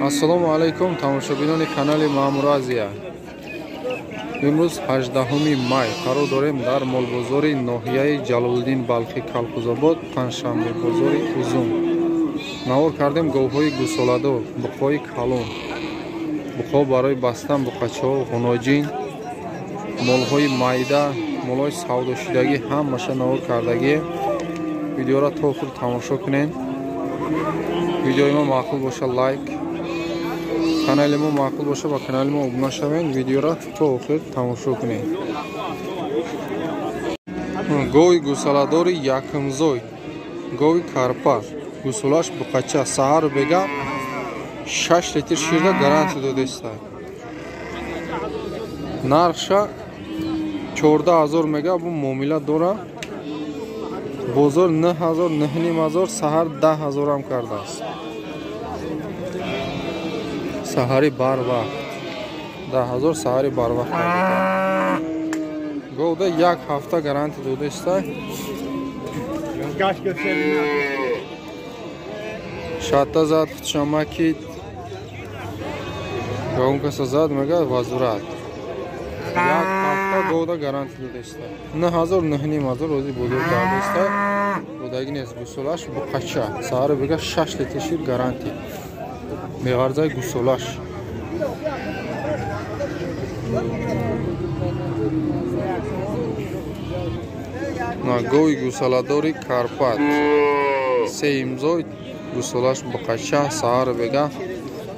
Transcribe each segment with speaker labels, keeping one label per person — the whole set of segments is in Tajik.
Speaker 1: Ассалому алайкум тамошобинони канали Маъмуразия. Имрӯз 18 май қарор дорем дар молбозори ноҳияи Ҷалолиддин Балхи Калхузобод панҷшанбе бозори Узум. Навор кардем говҳои гӯсоладор, буқои калон, буқо барои бастан буқачаҳо, ғуноҷин, молҳои майда, молҳои савдошудагӣ ҳамаша навор кардагие. Видеоро то охир тамошо кунед. Видеои мо маъқул боша лайк, канали мо маъқул боша ба канали мо обуна шавед. Видеоро то охир тамошо кунед. Гови гӯсаладори якумзой, гови карпа, гӯсолаш буқача, саҳар бега 6 литр ширда гаранти додеста. Нархша 14000 мега бу муомила дора. Бозор 9000, 9500, саҳар 10000 ҳам кардааст. Саҳари барвақт 10000, саҳари барвақт. Говда як ҳафта гаранти додеста. Шатта зад худшамакид гавункаса зад мега вазурат. Як ҳафта говда гаранти додеста. 9000, 9500 рози бозор кардеста. Будаги нест гӯсолаш буқача. Саҳар бега 6 литр шир гаранти. Меғарзаи гӯсолаш. Гови гӯсаладори Карпат. 3 имзой гӯсолаш буқача. Саҳар бега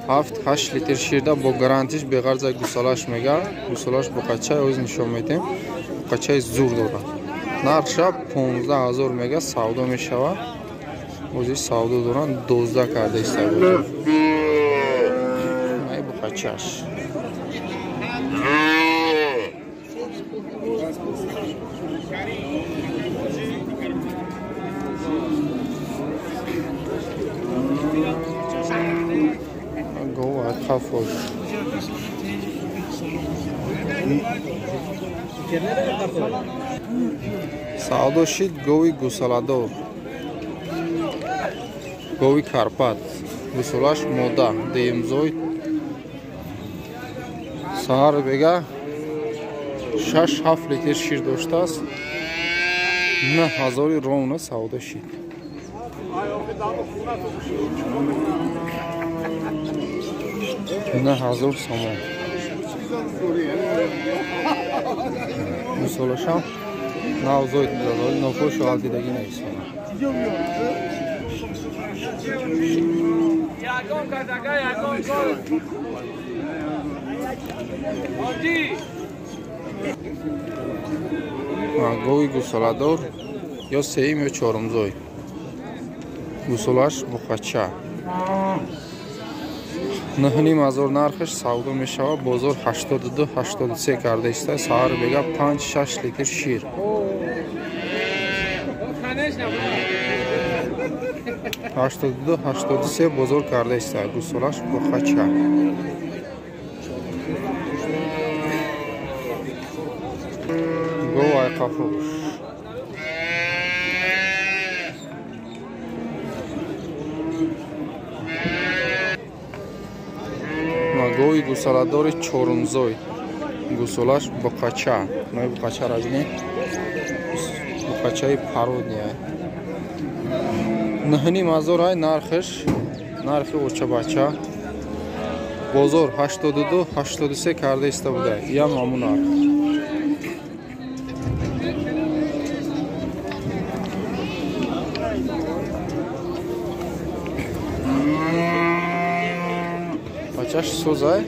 Speaker 1: 7-8 литр ширда бо гарантиш беғарзаи гӯсолаш мега. Гӯсолаш буқача оз нишон метем. Буқачаи зур дора. Нархша 15000 мега савдо мешава. Ози савдо доран 12 кардеста бозор. Ай буқачаш. Гова хафош. Савдо шид гови гӯсаладор. Гови Карпат. Гӯсолаш мода, деимзой. Саҳар бега 6-7 литр шир доштааст. 9000 ровна савдо шид. نه هزار سامان گوسالاشم نوزاید دادالی نفوش و حالتیدگی نیستم گوی گوسالادار یا سهیم یا چهارمزای گوسالاش بخچه 9000 нархаш савдо мешава. Бозор 82-83 кардааста. Саҳар бега 5-6 литр шир. Ҳаштоду 83 бозор кардааста. Гӯсолаш буқача. Гова қафош. Гови гӯсаладори чорумзой. Гӯсолаш буқача. Нои буқача разне. Буқачаи пародия. 9500 ай нархаш. Нархи очабача. Бозор 82-83 кардааста буда. Ям ҳамун нарх. Бачаш сӯзай.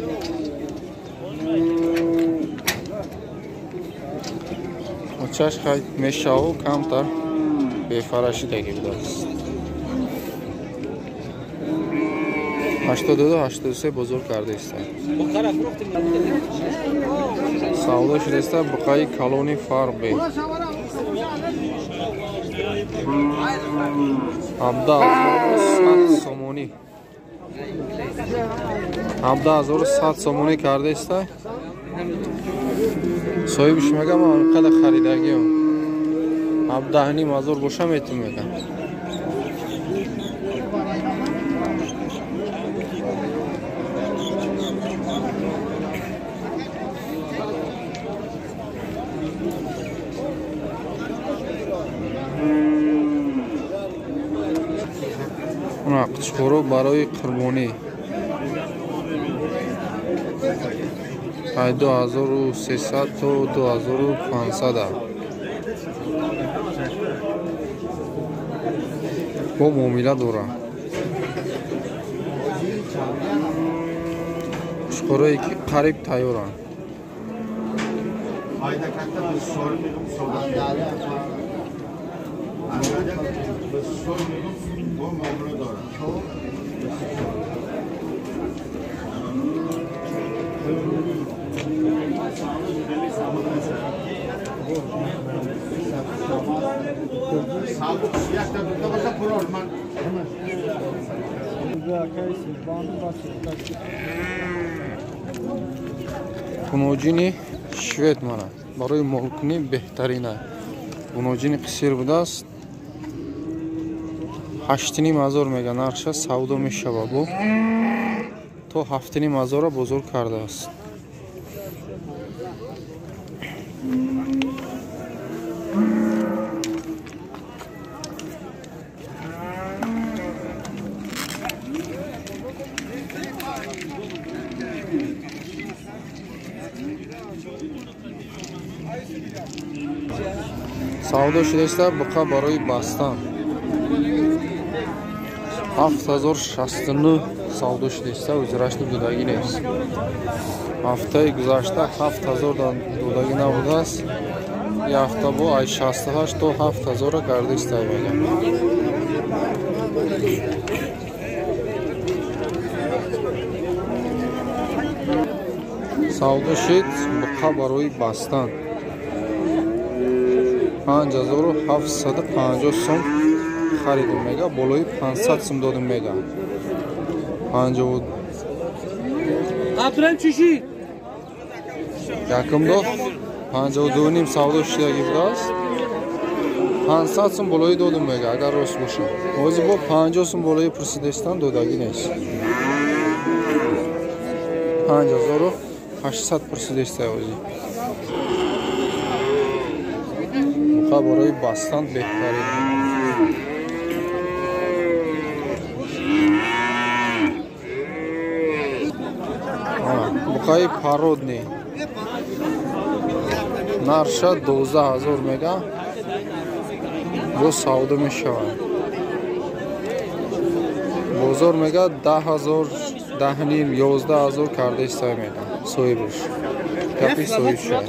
Speaker 1: Бачаш хай мешаву камтар бефарашидаги будааст. 82-83 бозор кардааста. Савдо шудаста буқаи калони фарбе. 17100 сомонӣ. 17100 сомонӣ кардааста. соҳибиш мегам анқадр харидагиам. 17500 боша метум мегам. чуқуру барои қурбонӣ 2300 то 2500 бо муомила дорам. Чуқурое ки қариб тайёрам. Гуноҷини швед мана барои молкунӣ беҳтарина. Гуноҷини қисир будааст. 8500 мега нарша савдо мешава бо то 7500 бузург кардааст. савдо шудааста буқа барои бастан 7069 савдо шудааста уҷрашни дудагӣ нест. ҳафтаи гузашта 7000 дудагӣ набудааст. як ҳафта бо ай 68 то 7000 гардиста мегам. савдо шуд буқа барои бастан 5750 сум харидем мега, болои 500 сум додем мега. 50
Speaker 2: Абрам чиши
Speaker 1: якм до 52 ним савдо шудагӣ будааст. 500 сум болои додем мега агар рост боша. ҳозир бо 50 сум болои пурсидастан додагӣ нест. 5800 пурсидаста ҳозир. буқа барои бастан беҳтарин. буқаи пародни нарша 12000 мега бо савдо мешавад. бозор мега 10000 10 ним 11000 кардаиста мега. соҳибуш капи соҳиб шуд.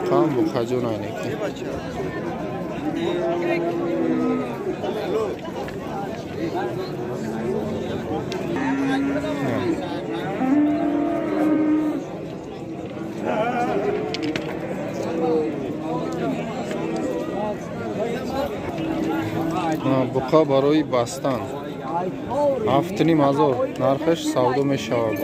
Speaker 1: Там буқаҷон айнеки. буқа барои бастан 7500 нархаш савдо мешавад.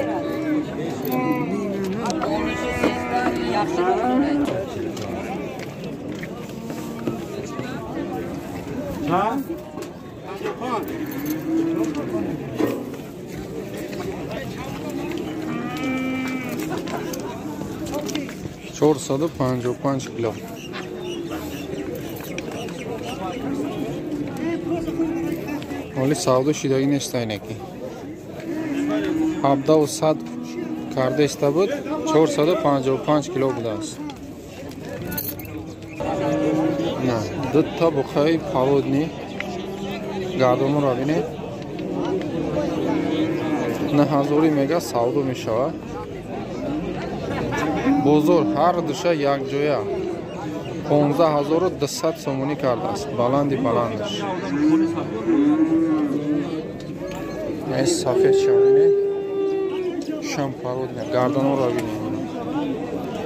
Speaker 1: چهارصد و 55 کیلو. ولی سعودو شیدایی نیست اینکی. 1700 کرده است بود 455 کیلو بوده است. نه دو تا بخای پالود نی گادومو را بینید. نه هزاری میگه سعودو میشود. بزرگ هر دوشه یک جویا 15200 سومونی کرده است. بلندی بلندش. این سفید شده شام پارود نه گردنو را بینید.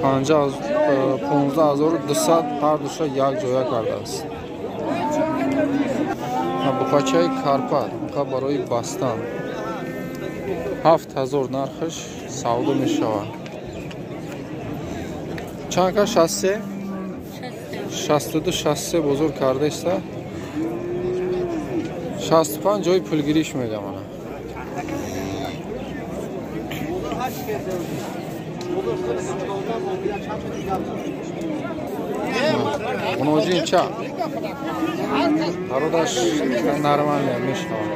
Speaker 1: 15200 هر دوشه یک جویا کرده است. بخاچه کارپات بخا برای باستان 7000 نرخش سعودو میشود. چند کا شاسه 62 شاسه بزرگ کرده است. 65 جای پولگیریش میگم انا. Гуножинча. Ҳародаш нормалия мешава.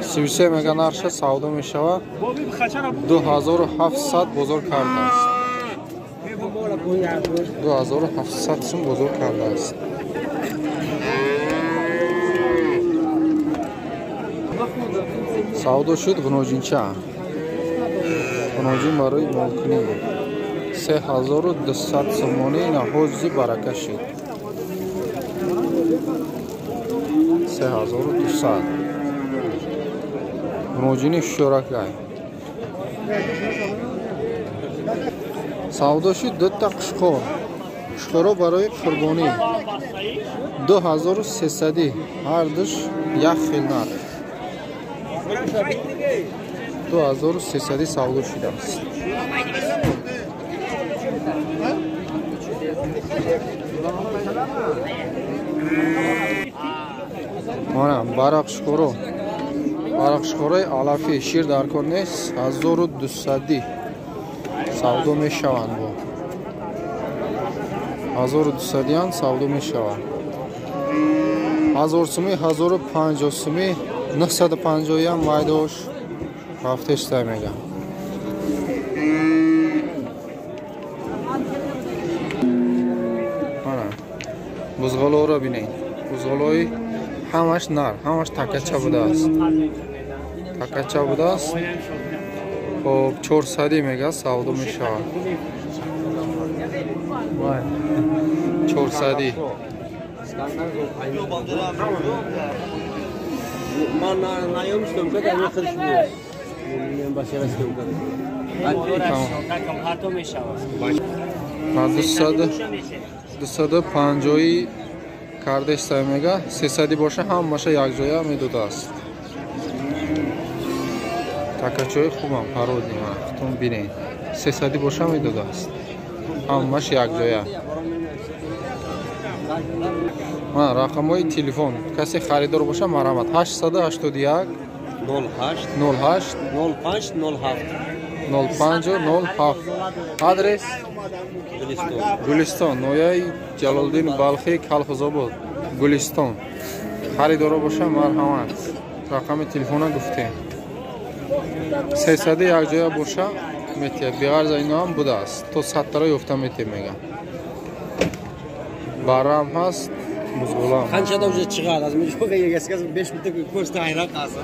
Speaker 1: 33 мега нарша савдо мешава. 2700 бозор кардааст. 2700 сум бозор кардааст. савдо шуд гуножинча. Гуножин барои молкунӣ 3200 сомонӣ наҳози барака шуд. 3200 гуножини шӯракай. савдо шуд дута қушқор. қушқоро барои қурбонӣ 2300 ҳар душ як хел нарх. 2300 савдо шудааст. мана барақшхоро. барақшхорои алафи шир дар кор нест. 1200 савдо мешаванд. бо 1200 савдо мешаванд. 1000 сумӣ, 1050 сумӣ, 950 ам майдош рафтешта мега. мана бузғалоро бинед. бузғалои ҳамаш нар, ҳамаш такача будааст. такача будааст. хоб 400 мега савдо мешавад. 400
Speaker 2: من نیامشتم که در خودش بود. من باشه رسیدم که. هر تو میشود.
Speaker 1: 250 کاردش میگه 300 باشه هم باشه یک جایی میدوداست. تکچوی خوبم پارودی من تون بینید 300 باشه میدوداست. هم باشه یک جایی. من رقمای تلفن کسی خریدار باشه مرحمت 881
Speaker 2: 08
Speaker 1: 08
Speaker 2: 05 07
Speaker 1: 05 07 آدرس گلستان نویای جلالدین بالخی کالخوزآباد گلستان خریدار باشه مرحمت رقم تلفن گفته 300 یک جای باشه میتونه بغرض اینا هم بوده است تو 100 تا یافته میتونه میگم барам ҳаст бузғулам
Speaker 2: қаншада уже чиғад аз мешоға егески аз 5 минутта кӯшта айрак аст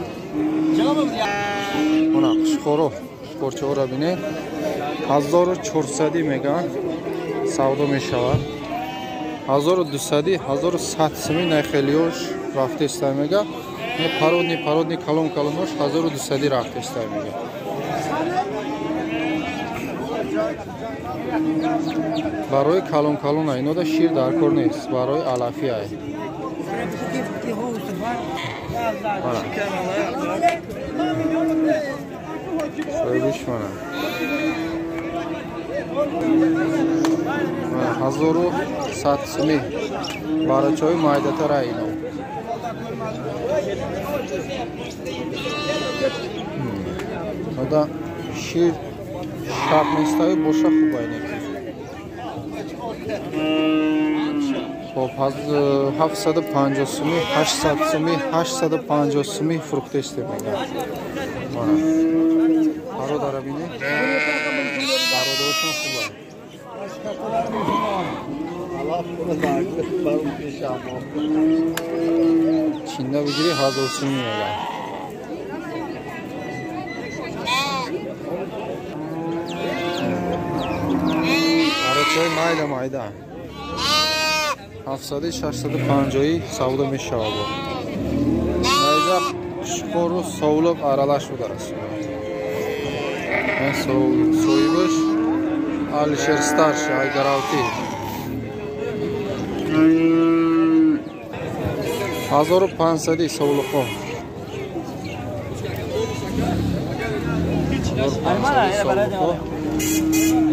Speaker 1: мана қушқоро қушқорчаҳоро бинед 1400 мега савдо мешавад 1200 1100 сумӣ найхелиёш рафтеста мега пародни калон-калонош 1200 рафтеста мега барои калон-калон айнода шир дар кор нест барои алафи ай шойбиш мана 1100 сумӣ барачои майдатара айно ода шир шаб нестаи боша хубайне хоб 750 сумӣ 800 сумӣ 850 сумӣ фруктесте мега мана бародара бинед бародарашон хубай чинда бигири 1000 сумӣ мега барачои майда майда 700-650 савдо мешавад. Майда қушқору совлаб аралаш будааст. Мен соҳибаш Алишер старший Айдаравти 1500 совлухо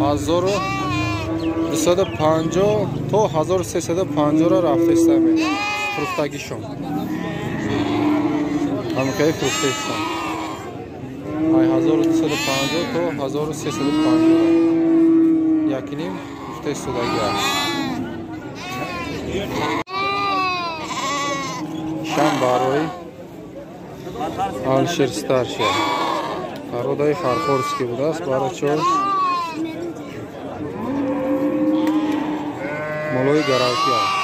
Speaker 1: 1250 то 1350 ро рафтеста мега фруктагишон ҳамикаи фруктестон ай 1250 то 1350 якним фруктестудагиаст Шам барои Алишер Старший. Пародаи Хархорский будааст. Барачо молои Гаравтия.